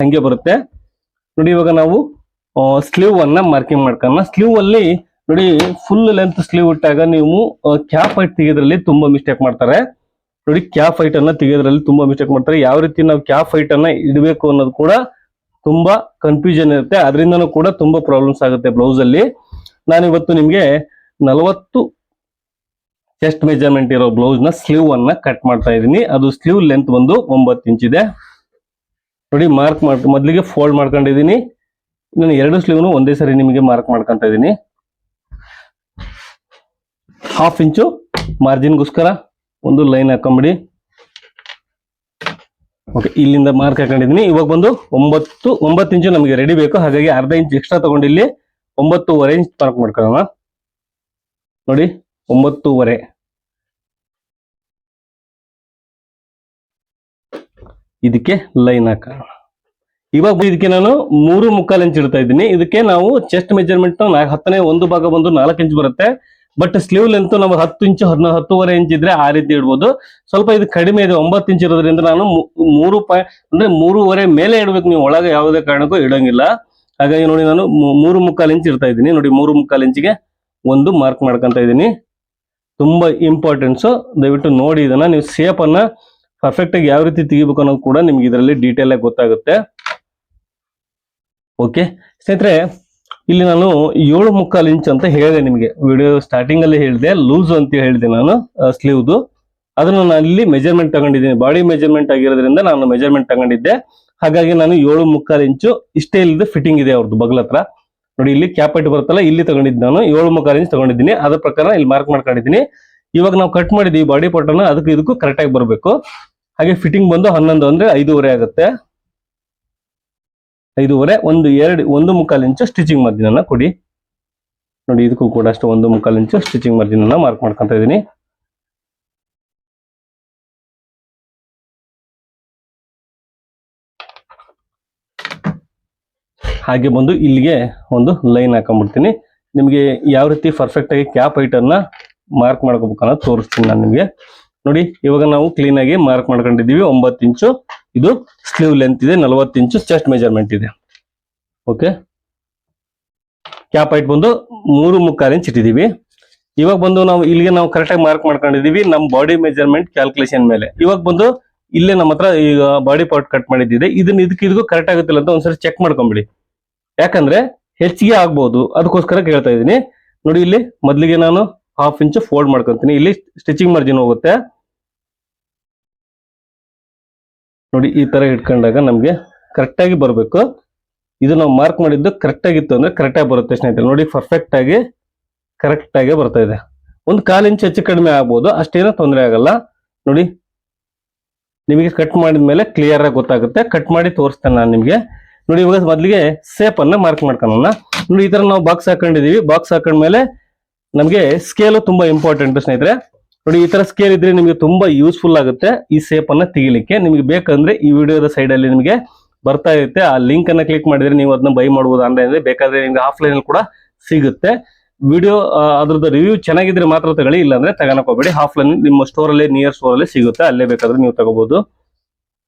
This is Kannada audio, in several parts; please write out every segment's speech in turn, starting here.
ಹಂಗೆ ಬರುತ್ತೆ ನೋಡಿ. ಇವಾಗ ನಾವು ಸ್ಲೀವ್ ಅನ್ನ ಮಾರ್ಕಿಂಗ್ ಮಾಡ್ಕೊಳ್ಳೋಣ. ಸ್ಲೀವ್ ಅಲ್ಲಿ ನೋಡಿ ಫುಲ್ ಲೆಂತ್ ಸ್ಲೀವ್ ಇಟ್ಟಾಗ ನೀವು ಕ್ಯಾಪ್ ಹೈಟ್ ತೆಗೆದ್ರಲ್ಲಿ ತುಂಬಾ ಮಿಸ್ಟೇಕ್ ಮಾಡ್ತಾರೆ ನೋಡಿ. ಕ್ಯಾಪ್ ಹೈಟ್ ಅನ್ನ ತೆಗೆದ್ರಲ್ಲಿ ತುಂಬಾ ಮಿಸ್ಟೇಕ್ ಮಾಡ್ತಾರೆ. ಯಾವ ರೀತಿ ನಾವು ಕ್ಯಾಪ್ ಹೈಟ್ ಅನ್ನ ಇಡಬೇಕು ಅನ್ನೋದು ಕೂಡ ತುಂಬಾ ಕನ್ಫ್ಯೂಷನ್ ಇರುತ್ತೆ. ಅದರಿಂದನೂ ಕೂಡ ತುಂಬಾ ಪ್ರಾಬ್ಲಮ್ಸ್ ಆಗುತ್ತೆ ಬ್ಲೌಸ್ ಅಲ್ಲಿ. ನಾನು ಇವತ್ತು ನಿಮ್ಗೆ 40 ಚೆಸ್ಟ್ ಮೆಜರ್ಮೆಂಟ್ ಇರೋ ಬ್ಲೌಸ್ ನ ಸ್ಲೀವ್ ಅನ್ನ ಕಟ್ ಮಾಡ್ತಾ ಇದ್ದೀನಿ. ಅದು ಸ್ಲೀವ್ ಲೆಂತ್ ಬಂದು 9 ಇಂಚ್ ಇದೆ ನೋಡಿ. ಮೊದಲಿಗೆ ಫೋಲ್ಡ್ ಮಾಡ್ಕೊಂಡಿದ್ದೀನಿ. ನಾನು 2 ಸ್ಲೀವ್ನು ಒಂದೇ ಸರಿ ನಿಮಗೆ ಮಾರ್ಕ್ ಮಾಡ್ಕೊಂತ ಇದ್ದೀನಿ. 1/2 ಇಂಚು ಮಾರ್ಜಿನ್ಗೋಸ್ಕರ ಒಂದು ಲೈನ್ ಹಾಕೊಂಬಿಡಿ. ಓಕೆ, ಇಲ್ಲಿಂದ ಮಾರ್ಕ್ ಹಾಕೊಂಡಿದ್ದೀನಿ. ಇವಾಗ ಬಂದು 9 ಇಂಚು ನಮಗೆ ರೆಡಿ ಬೇಕು. ಹಾಗಾಗಿ ಅರ್ಧ ಇಂಚ್ ಎಕ್ಸ್ಟ್ರಾ ತಗೊಂಡು ಇಲ್ಲಿ 9.5 ಇಂಚ್ ಮಾರ್ಕ್ ಮಾಡ್ಕೊಳ್ಳೋಣ ನೋಡಿ. 9.5 ಇದಕ್ಕೆ ಲೈನ್ ಹಾಕೋಣ. ಇವಾಗ ಇದಕ್ಕೆ ನಾನು 3.25 ಇಂಚ್ ಇಡ್ತಾ ಇದ್ದೀನಿ. ಇದಕ್ಕೆ ನಾವು ಚೆಸ್ಟ್ ಮೆಜರ್ಮೆಂಟ್ 10ನೇ 1 ಭಾಗ ಬಂದು 4 ಇಂಚ್ ಬರುತ್ತೆ. ಬಟ್ ಸ್ಲೀವ್ ಲೆಂತ್ ನಾವು 10 ಇಂಚು 10.5 ಇಂಚ್ ಇದ್ರೆ ಆ ರೀತಿ ಇಡ್ಬೋದು. ಸ್ವಲ್ಪ ಇದು ಕಡಿಮೆ ಇದೆ, 9 ಇಂಚ್ ಇರೋದ್ರಿಂದ ನಾನು 3.5 ಮೇಲೆ ಇಡ್ಬೇಕು. ನೀವು ಒಳಗೆ ಯಾವುದೇ ಕಾರಣಕ್ಕೂ ಇಡಂಗಿಲ್ಲ. ಹಾಗಾಗಿ ನೋಡಿ ನಾನು 3.25 ಇಂಚ್ ಇಡ್ತಾ ಇದ್ದೀನಿ ನೋಡಿ. 3.25 ಇಂಚಿಗೆ ಒಂದು ಮಾರ್ಕ್ ಮಾಡ್ಕೊಂತ ಇದ್ದೀನಿ. ತುಂಬಾ ಇಂಪಾರ್ಟೆನ್ಸ್, ದಯವಿಟ್ಟು ನೋಡಿ ಇದನ್ನ. ನೀವು ಶೇಪ್ ಅನ್ನ ಪರ್ಫೆಕ್ಟ್ ಆಗಿ ಯಾವ ರೀತಿ ತೆಗಿಬೇಕು ಅನ್ನೋದು ಕೂಡ ನಿಮ್ಗೆ ಇದರಲ್ಲಿ ಡೀಟೇಲ್ ಆಗಿ ಗೊತ್ತಾಗುತ್ತೆ. ಓಕೆ ಸ್ನೇಹಿತರೆ, ಇಲ್ಲಿ ನಾನು 7.25 ಇಂಚ್ ಅಂತ ಹೇಳಿದೆ ನಿಮಗೆ. ವಿಡಿಯೋ ಸ್ಟಾರ್ಟಿಂಗ್ ಅಲ್ಲಿ ಹೇಳಿದೆ ಲೂಸ್ ಅಂತ ಹೇಳಿದೆ ನಾನು ಸ್ಲೀವ್ದು. ಅದನ್ನು ನಾನು ಇಲ್ಲಿ ಮೆಜರ್ಮೆಂಟ್ ತಗೊಂಡಿದ್ದೀನಿ. ಬಾಡಿ ಮೆಜರ್ಮೆಂಟ್ ಆಗಿರೋದ್ರಿಂದ ನಾನು ಮೆಜರ್ಮೆಂಟ್ ತಗೊಂಡಿದ್ದೆ. ಹಾಗಾಗಿ ನಾನು 7.25 ಇಂಚು ಇಷ್ಟೇ ಇಲ್ಲದೆ ಫಿಟ್ಟಿಂಗ್ ಇದೆ ಅವ್ರದ್ದು ಬಗಲ ಹತ್ರ ನೋಡಿ. ಇಲ್ಲಿ ಕ್ಯಾಪ್ ಹೈಟ್ ಬರುತ್ತಲ್ಲ, ಇಲ್ಲಿ ತಗೊಂಡಿದ್ದು ನಾನು 7.25 ಇಂಚ್ ತಗೊಂಡಿದ್ದೀನಿ. ಅದ್ರ ಪ್ರಕಾರ ಇಲ್ಲಿ ಮಾರ್ಕ್ ಮಾಡ್ಕೊಂಡಿದ್ದೀನಿ. ಇವಾಗ ನಾವು ಕಟ್ ಮಾಡಿದೀವಿ ಬಾಡಿ ಪಾರ್ಟ್ ಅನ್ನ, ಅದಕ್ಕೆ ಇದಕ್ಕೂ ಕರೆಕ್ಟ್ ಆಗಿ ಬರಬೇಕು. ಹಾಗೆ ಫಿಟ್ಟಿಂಗ್ ಬಂದು 11 ಅಂದ್ರೆ 5.5 ಆಗುತ್ತೆ. 5.5 1.25 ಇಂಚು ಸ್ಟಿಚಿಂಗ್ ಮಾರ್ಜಿನ್ ಅನ್ನ ಕೊಡಿ ನೋಡಿ. ಇದಕ್ಕೂ ಕೂಡ ಅಷ್ಟು 1.25 ಇಂಚು ಸ್ಟಿಚಿಂಗ್ ಮಾರ್ಜಿನ್ ಅನ್ನ ಮಾರ್ಕ್ ಮಾಡ್ಕೊಂತ ಇದ್ದೀನಿ. ಹಾಗೆ ಬಂದು ಇಲ್ಲಿಗೆ ಒಂದು ಲೈನ್ ಹಾಕೊಂಡ್ಬಿಡ್ತೀನಿ. ನಿಮಗೆ ಯಾವ ರೀತಿ ಪರ್ಫೆಕ್ಟ್ ಆಗಿ ಕ್ಯಾಪ್ ಹೈಟ್ ಅನ್ನ ಮಾರ್ಕ್ ಮಾಡ್ಕೋಬೇಕನ್ನ ತೋರಿಸ್ತೀನಿ ನಾನು ನಿಮಗೆ ನೋಡಿ. ಇವಾಗ ನಾವು ಕ್ಲೀನ್ ಆಗಿ ಮಾರ್ಕ್ ಮಾಡ್ಕೊಂಡಿದ್ದೀವಿ. 9 ಇಂಚು ಇದು ಸ್ಲೀವ್ ಲೆಂತ್ ಇದೆ, 40 ಇಂಚು ಚೆಸ್ಟ್ ಮೆಜರ್ಮೆಂಟ್ ಇದೆ. ಓಕೆ, ಕ್ಯಾಪ್ ಹೈಟ್ ಬಂದು 3.25 ಇಂಚ್ ಇಟ್ಟಿದ್ದೀವಿ. ಇವಾಗ ಬಂದು ನಾವು ಇಲ್ಲಿಗೆ ನಾವು ಕರೆಕ್ಟ್ ಆಗಿ ಮಾರ್ಕ್ ಮಾಡ್ಕೊಂಡಿದೀವಿ ನಮ್ಮ ಬಾಡಿ ಮೆಜರ್ಮೆಂಟ್ ಕ್ಯಾಲ್ಕುಲೇಷನ್ ಮೇಲೆ. ಇವಾಗ ಬಂದು ಇಲ್ಲೇ ನಮ್ಮ ಹತ್ರ ಈಗ ಬಾಡಿ ಪಾರ್ಟ್ ಕಟ್ ಮಾಡಿದ್ದಿದೆ. ಇದಕ್ಕೂ ಕರೆಕ್ಟ್ ಆಗುತ್ತಿಲ್ಲ ಅಂತ ಒಂದ್ಸರಿ ಚೆಕ್ ಮಾಡ್ಕೊಂಬಿಡಿ. ಯಾಕಂದ್ರೆ ಹೆಚ್ಚಿಗೆ ಆಗ್ಬಹುದು, ಅದಕ್ಕೋಸ್ಕರ ಕೇಳ್ತಾ ಇದ್ದೀನಿ ನೋಡಿ. ಇಲ್ಲಿ ಮೊದಲಿಗೆ ನಾನು 1/2 ಇಂಚು ಫೋಲ್ಡ್ ಮಾಡ್ಕೊಂತೀನಿ. ಇಲ್ಲಿ ಸ್ಟಿಚಿಂಗ್ ಮಾರ್ಜಿನ್ ಹೋಗುತ್ತೆ ನೋಡಿ. ಈ ತರ ಇಟ್ಕೊಂಡಾಗ ನಮ್ಗೆ ಕರೆಕ್ಟ್ ಆಗಿ ಬರಬೇಕು. ಇದು ನಾವು ಮಾರ್ಕ್ ಮಾಡಿದ್ದು ಕರೆಕ್ಟ್ ಆಗಿತ್ತು ಅಂದ್ರೆ ಕರೆಕ್ಟ್ ಆಗಿ ಬರುತ್ತೆ ಸ್ನೇಹಿತರೆ ನೋಡಿ. ಪರ್ಫೆಕ್ಟ್ ಆಗಿ ಕರೆಕ್ಟ್ ಆಗಿ ಬರ್ತಾ ಇದೆ. 1/4 ಇಂಚ್ ಹೆಚ್ಚು ಕಡಿಮೆ ಆಗ್ಬೋದು, ಅಷ್ಟೇನೋ ತೊಂದರೆ ಆಗಲ್ಲ ನೋಡಿ. ನಿಮಗೆ ಕಟ್ ಮಾಡಿದ್ಮೇಲೆ ಕ್ಲಿಯರ್ ಆಗಿ ಗೊತ್ತಾಗುತ್ತೆ. ಕಟ್ ಮಾಡಿ ತೋರಿಸ್ತೇನೆ ನಾನು ನಿಮ್ಗೆ ನೋಡಿ. ಇವಾಗ ಮೊದಲಿಗೆ ಸೇಪ್ ಅನ್ನ ಮಾರ್ಕ್ ಮಾಡ್ಕೊಳ್ಳೋಣ ನೋಡಿ. ಈ ತರ ನಾವು ಬಾಕ್ಸ್ ಹಾಕೊಂಡಿದೀವಿ. ಬಾಕ್ಸ್ ಹಾಕೊಂಡ್ಮೇಲೆ ನಮ್ಗೆ ಸ್ಕೇಲು ತುಂಬಾ ಇಂಪಾರ್ಟೆಂಟ್ ಸ್ನೇಹಿತರೆ ನೋಡಿ. ಈ ತರ ಸ್ಕೇಲ್ ಇದ್ರೆ ನಿಮ್ಗೆ ತುಂಬಾ ಯೂಸ್ಫುಲ್ ಆಗುತ್ತೆ ಈ ಸೇಪ್ ಅನ್ನ ತೆಗಿಲಿಕ್ಕೆ. ನಿಮ್ಗೆ ಬೇಕಂದ್ರೆ ಈ ವಿಡಿಯೋದ ಸೈಡ್ ಅಲ್ಲಿ ನಿಮಗೆ ಬರ್ತಾ ಇರುತ್ತೆ. ಆ ಲಿಂಕ್ ಅನ್ನ ಕ್ಲಿಕ್ ಮಾಡಿದ್ರೆ ನೀವು ಅದನ್ನ ಬೈ ಮಾಡಬಹುದು ಆನ್ಲೈನ್. ಬೇಕಾದ್ರೆ ನಿಮ್ಗೆ ಆಫ್ಲೈನ್ ಅಲ್ಲಿ ಕೂಡ ಸಿಗುತ್ತೆ. ವಿಡಿಯೋ ಅದ್ರದ್ದು ರಿವ್ಯೂ ಚೆನ್ನಾಗಿದ್ರೆ ಮಾತ್ರ ತಗೊಳ್ಳಿ, ಇಲ್ಲಾಂದ್ರೆ ತಗೊಳಕ್ ಹೋಗ್ಬೇಡಿ. ಆಫ್ಲೈನ್ ನಿಮ್ಮ ಸ್ಟೋರ್ ಅಲ್ಲಿ ನಿಯರ್ ಸ್ಟೋರ್ ಅಲ್ಲಿ ಸಿಗುತ್ತೆ, ಅಲ್ಲೇ ಬೇಕಾದ್ರೆ ನೀವು ತಗೋಬಹುದು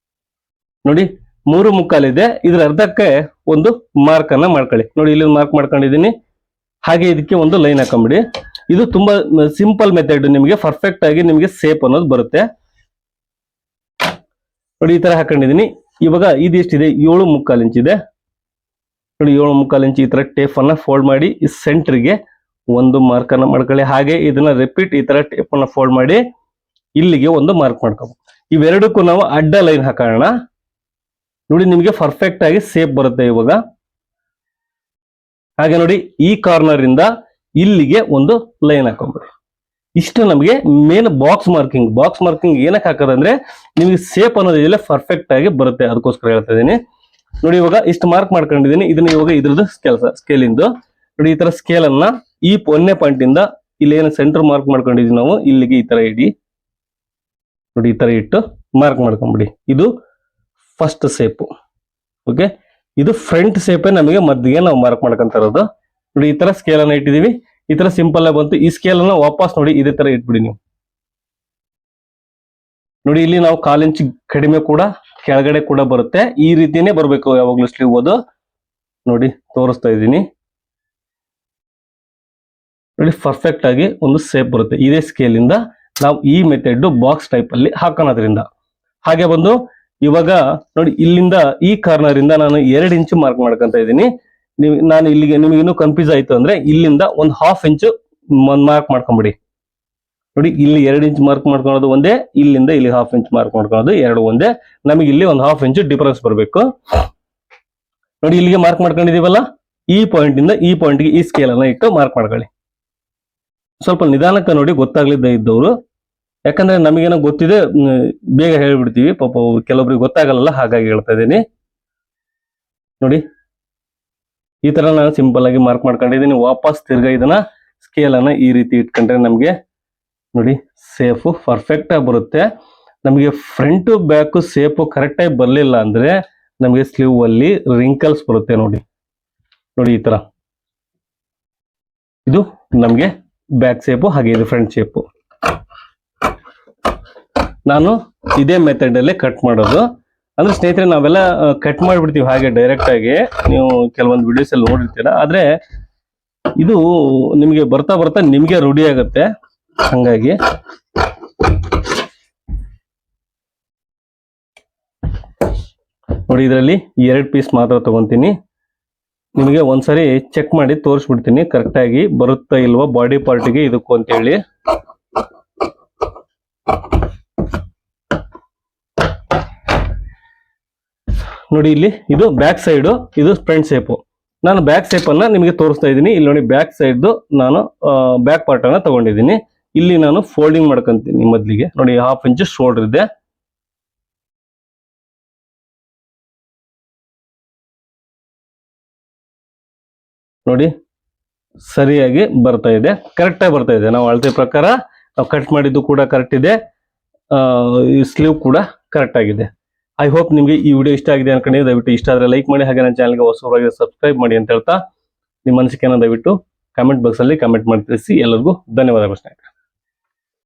ನೋಡಿ. 3.25 ಇದೆ. ಇದ್ರ ಅರ್ಧಕ್ಕೆ ಒಂದು ಮಾರ್ಕ್ ಅನ್ನ ಮಾಡ್ಕೊಳ್ಳಿ ನೋಡಿ. ಇಲ್ಲಿ ಮಾರ್ಕ್ ಮಾಡ್ಕೊಂಡಿದ್ದೀನಿ. ಹಾಗೆ ಇದಕ್ಕೆ ಒಂದು ಲೈನ್ ಹಾಕೊಂಬಿಡಿ. ಇದು ತುಂಬಾ ಸಿಂಪಲ್ ಮೆಥಡ್. ನಿಮಗೆ ಪರ್ಫೆಕ್ಟ್ ಆಗಿ ನಿಮಗೆ ಸೇಪ್ ಅನ್ನೋದು ಬರುತ್ತೆ ನೋಡಿ. ಈ ತರ ಹಾಕೊಂಡಿದ್ದೀನಿ. ಇವಾಗ ಇದು ಎಷ್ಟಿದೆ? 7.25 ಇಂಚ್ ಇದೆ ನೋಡಿ. 7.25 ಇಂಚ್ ಈ ತರ ಟೇಪ್ ಅನ್ನ ಫೋಲ್ಡ್ ಮಾಡಿ ಈ ಸೆಂಟರ್ಗೆ ಒಂದು ಮಾರ್ಕ್ ಅನ್ನ ಮಾಡ್ಕೊಳ್ಳಿ. ಹಾಗೆ ಇದನ್ನ ರಿಪೀಟ್ ಈ ತರ ಟೇಪ್ ಅನ್ನ ಫೋಲ್ಡ್ ಮಾಡಿ ಇಲ್ಲಿಗೆ ಒಂದು ಮಾರ್ಕ್ ಮಾಡ್ಕೋಬೇಕು. ಇವೆರಡಕ್ಕೂ ನಾವು ಅಡ್ಡ ಲೈನ್ ಹಾಕೋಣ ನೋಡಿ. ನಿಮಗೆ ಪರ್ಫೆಕ್ಟ್ ಆಗಿ ಸೇಪ್ ಬರುತ್ತೆ ಇವಾಗ. ಹಾಗೆ ನೋಡಿ, ಈ ಕಾರ್ನರ್ ಇಂದ ಇಲ್ಲಿಗೆ ಒಂದು ಲೈನ್ ಹಾಕೊಂಡ್ಬಿಡಿ. ಇಷ್ಟು ನಮಗೆ ಮೇನ್ ಬಾಕ್ಸ್ ಮಾರ್ಕಿಂಗ್ ಏನಕ್ಕೆ ಹಾಕೋದಂದ್ರೆ ನಿಮಗೆ ಸೇಪ್ ಅನ್ನೋದಿಲ್ಲ ಪರ್ಫೆಕ್ಟ್ ಆಗಿ ಬರುತ್ತೆ, ಅದಕ್ಕೋಸ್ಕರ ಹೇಳ್ತಾ ಇದ್ದೀನಿ ನೋಡಿ. ಇವಾಗ ಇಷ್ಟು ಮಾರ್ಕ್ ಮಾಡ್ಕೊಂಡಿದ್ದೀನಿ. ಇದನ್ನ ಇವಾಗ ಇದ್ರದ್ದು ಸ್ಕೇಲಿಂದು ನೋಡಿ. ಈ ತರ ಸ್ಕೇಲ್ ಅನ್ನ ಈ 1ನೇ ಪಾಯಿಂಟ್ ಇಂದ ಇಲ್ಲಿ ಏನು ಸೆಂಟರ್ ಮಾರ್ಕ್ ಮಾಡ್ಕೊಂಡಿದೀವಿ ನಾವು, ಇಲ್ಲಿಗೆ ಈ ತರ ಇಡಿ ನೋಡಿ. ಈ ತರ ಇಟ್ಟು ಮಾರ್ಕ್ ಮಾಡ್ಕೊಂಡ್ಬಿಡಿ. ಇದು ಫಸ್ಟ್ ಸೇಪ್. ಓಕೆ, ಇದು ಫ್ರಂಟ್ ಸೇಪೇ ನಮಗೆ ಮದ್ದಿಗೆ ನಾವು ಮಾರ್ಕ್ ಮಾಡ್ಕೊಂತ ಇರೋದು ನೋಡಿ. ಈ ತರ ಸ್ಕೇಲ್ ಅನ್ನ ಇಟ್ಟಿದೀವಿ. ಈ ತರ ಸಿಂಪಲ್ ಆಗಿ ಬಂತು. ಈ ಸ್ಕೇಲ್ ಅನ್ನ ವಾಪಸ್ ನೋಡಿ ಇದೇ ತರ ಇಟ್ಬಿಡಿ ನೀವು ನೋಡಿ. ಇಲ್ಲಿ ನಾವು 1/4 ಇಂಚ್ ಕಡಿಮೆ ಕೂಡ ಕೆಳಗಡೆ ಕೂಡ ಬರುತ್ತೆ. ಈ ರೀತಿನೇ ಬರಬೇಕು ಯಾವಾಗ್ಲೂ ಸ್ಲೀವ್ ಅದು. ನೋಡಿ ತೋರಿಸ್ತಾ ಇದ್ದೀನಿ ನೋಡಿ, ಪರ್ಫೆಕ್ಟ್ ಆಗಿ ಒಂದು ಸೇಪ್ ಬರುತ್ತೆ. ಇದೇ ಸ್ಕೇಲ್ ಇಂದ ನಾವು ಈ ಮೆಥಡ್ ಬಾಕ್ಸ್ ಟೈಪ್ ಅಲ್ಲಿ ಹಾಕೋಣದ್ರಿಂದ. ಹಾಗೆ ಬಂದು ಇವಾಗ ನೋಡಿ, ಇಲ್ಲಿಂದ ಈ ಕಾರ್ನರ್ ಇಂದ ನಾನು 2 ಇಂಚು ಮಾರ್ಕ್ ಮಾಡ್ಕೊಂತ ಇದ್ದೀನಿ. ನಾನು ಇಲ್ಲಿಗೆ ನಿಮಗೆ ಇನ್ನೂ ಕನ್ಫ್ಯೂಸ್ ಆಯ್ತು ಅಂದ್ರೆ ಇಲ್ಲಿಂದ ಒಂದು 1/2 ಇಂಚು ಮಾರ್ಕ್ ಮಾಡ್ಕೊಂಬಿಡಿ. ನೋಡಿ ಇಲ್ಲಿ 2 ಇಂಚ್ ಮಾರ್ಕ್ ಮಾಡ್ಕೊಳ್ಳೋದು ಒಂದೇ, ಇಲ್ಲಿಂದ ಇಲ್ಲಿ 1/2 ಇಂಚ್ ಮಾರ್ಕ್ ಮಾಡ್ಕೊಳ್ಳೋದು ಎರಡು ಒಂದೇ. ನಮಗೆ ಇಲ್ಲಿ ಒಂದು 1/2 ಇಂಚು ಡಿಫರೆನ್ಸ್ ಬರಬೇಕು. ನೋಡಿ ಇಲ್ಲಿಗೆ ಮಾರ್ಕ್ ಮಾಡ್ಕೊಂಡಿದೀವಲ್ಲ, ಈ ಪಾಯಿಂಟ್ ಇಂದ ಈ ಪಾಯಿಂಟ್ಗೆ ಈ ಸ್ಕೇಲ್ ಅನ್ನ ಇಟ್ಟು ಮಾರ್ಕ್ ಮಾಡ್ಕೊಳ್ಳಿ. ಸ್ವಲ್ಪ ನಿಧಾನಕ್ಕೆ ನೋಡಿ, ಗೊತ್ತಾಗ್ಲಿದ್ದ ಇದ್ದವರು, ಯಾಕಂದ್ರೆ ನಮಗೇನೋ ಗೊತ್ತಿದೆ ಬೇಗ ಹೇಳ್ಬಿಡ್ತೀವಿ, ಪಾಪ ಕೆಲವೊಬ್ರಿಗೆ ಗೊತ್ತಾಗಲ್ಲ, ಹಾಗಾಗಿ ಹೇಳ್ತಾ ಇದ್ದೀನಿ. ನೋಡಿ ಈ ತರ ನಾನು ಸಿಂಪಲ್ ಆಗಿ ಮಾರ್ಕ್ ಮಾಡ್ಕೊಂಡಿದ್ದೀನಿ. ವಾಪಸ್ ತಿರ್ಗಾ ಇದನ್ನ ಸ್ಕೇಲ್ ಅನ್ನ ಈ ರೀತಿ ಇಟ್ಕೊಂಡ್ರೆ ನಮ್ಗೆ ನೋಡಿ ಸೇಫು ಪರ್ಫೆಕ್ಟ್ ಆಗಿ ಬರುತ್ತೆ. ನಮಗೆ ಫ್ರಂಟ್ ಬ್ಯಾಕ್ ಸೇಫು ಕರೆಕ್ಟ್ ಆಗಿ ಬರ್ಲಿಲ್ಲ ಅಂದ್ರೆ ನಮಗೆ ಸ್ಲೀವ್ ಅಲ್ಲಿ ರಿಂಕಲ್ಸ್ ಬರುತ್ತೆ. ನೋಡಿ ನೋಡಿ ಈ ತರ, ಇದು ನಮ್ಗೆ ಬ್ಯಾಕ್ ಶೇಪು, ಹಾಗೆ ಇದು ಫ್ರಂಟ್ ಶೇಪು. ನಾನು ಇದೇ ಮೆಥಡ್ ಅಲ್ಲೇ ಕಟ್ ಮಾಡೋದು. ಅಂದ್ರೆ ಸ್ನೇಹಿತರೆ, ನಾವೆಲ್ಲ ಕಟ್ ಮಾಡಿಬಿಡ್ತೀವಿ ಹಾಗೆ ಡೈರೆಕ್ಟ್ ಆಗಿ. ನೀವು ಕೆಲವೊಂದು ವಿಡಿಯೋಸ್ ಅಲ್ಲಿ ನೋಡಿರ್ತೀರಾ, ಆದ್ರೆ ಇದು ನಿಮ್ಗೆ ಬರ್ತಾ ಬರ್ತಾ ನಿಮ್ಗೆ ರೂಢಿ ಆಗುತ್ತೆ. ಹಂಗಾಗಿ ನೋಡಿ, ಇದರಲ್ಲಿ 2 ಪೀಸ್ ಮಾತ್ರ ತಗೊಂತೀನಿ. ನಿಮಗೆ ಒಂದ್ಸರಿ ಚೆಕ್ ಮಾಡಿ ತೋರಿಸ್ಬಿಡ್ತೀನಿ ಕರೆಕ್ಟ್ ಆಗಿ ಬರುತ್ತಾ ಇಲ್ವಾ ಬಾಡಿ ಪಾರ್ಟಿಗೆ ಇದಕ್ಕೂ ಅಂತ ಹೇಳಿ. ನೋಡಿ ಇಲ್ಲಿ ಇದು ಬ್ಯಾಕ್ ಸೈಡ್, ಇದು ಫ್ರಂಟ್ ಶೇಪು. ನಾನು ಬ್ಯಾಕ್ ಶೇಪ್ ಅನ್ನ ನಿಮಗೆ ತೋರಿಸ್ತಾ ಇದ್ದೀನಿ. ಇಲ್ಲಿ ನೋಡಿ ಬ್ಯಾಕ್ ಸೈಡ್ ನಾನು ಬ್ಯಾಕ್ ಪಾರ್ಟ್ ಅನ್ನ ತಗೊಂಡಿದ್ದೀನಿ. ಇಲ್ಲಿ ನಾನು ಫೋಲ್ಡಿಂಗ್ ಮಾಡ್ಕೊಂತೀನಿ ಮೊದಲಿಗೆ. ನೋಡಿ 1/2 ಇಂಚ್ ಶೋಲ್ಡರ್ ಇದೆ. ನೋಡಿ ಸರಿಯಾಗಿ ಬರ್ತಾ ಇದೆ, ಕರೆಕ್ಟ್ ಆಗಿ ಬರ್ತಾ ಇದೆ. ನಾವು ಅಳತೆ ಪ್ರಕಾರ ನಾವು ಕಟ್ ಮಾಡಿದ್ದು ಕೂಡ ಕರೆಕ್ಟ್ ಇದೆ, ಈ ಸ್ಲೀವ್ ಕೂಡ ಕರೆಕ್ಟ್ ಆಗಿದೆ. ಐ ಹೋಪ್ ನಿಮಗೆ ಈ ವಿಡಿಯೋ ಇಷ್ಟ ಆಗಿದೆ ಅನ್ಕೊಂಡಿದ್ದೆ. ದಯವಿಟ್ಟು ಇಷ್ಟ ಆದ್ರೆ ಲೈಕ್ ಮಾಡಿ, ಹಾಗೆ ನನ್ನ ಚಾನಲ್ಗೆ ಹೊಸಬರಾಗಿ ಸಬ್ಸ್ಕ್ರೈಬ್ ಮಾಡಿ ಅಂತ ಹೇಳ್ತಾ, ನಿಮ್ಮ ಅನಿಸಿಕೆಯನ್ನು ದಯವಿಟ್ಟು ಕಾಮೆಂಟ್ ಬಾಕ್ಸ್ ಅಲ್ಲಿ ಕಾಮೆಂಟ್ ಮಾಡಿ ತಿಳಿಸಿ. ಎಲ್ಲರಿಗೂ ಧನ್ಯವಾದಗಳು ಸ್ನೇಹಿತರೆ.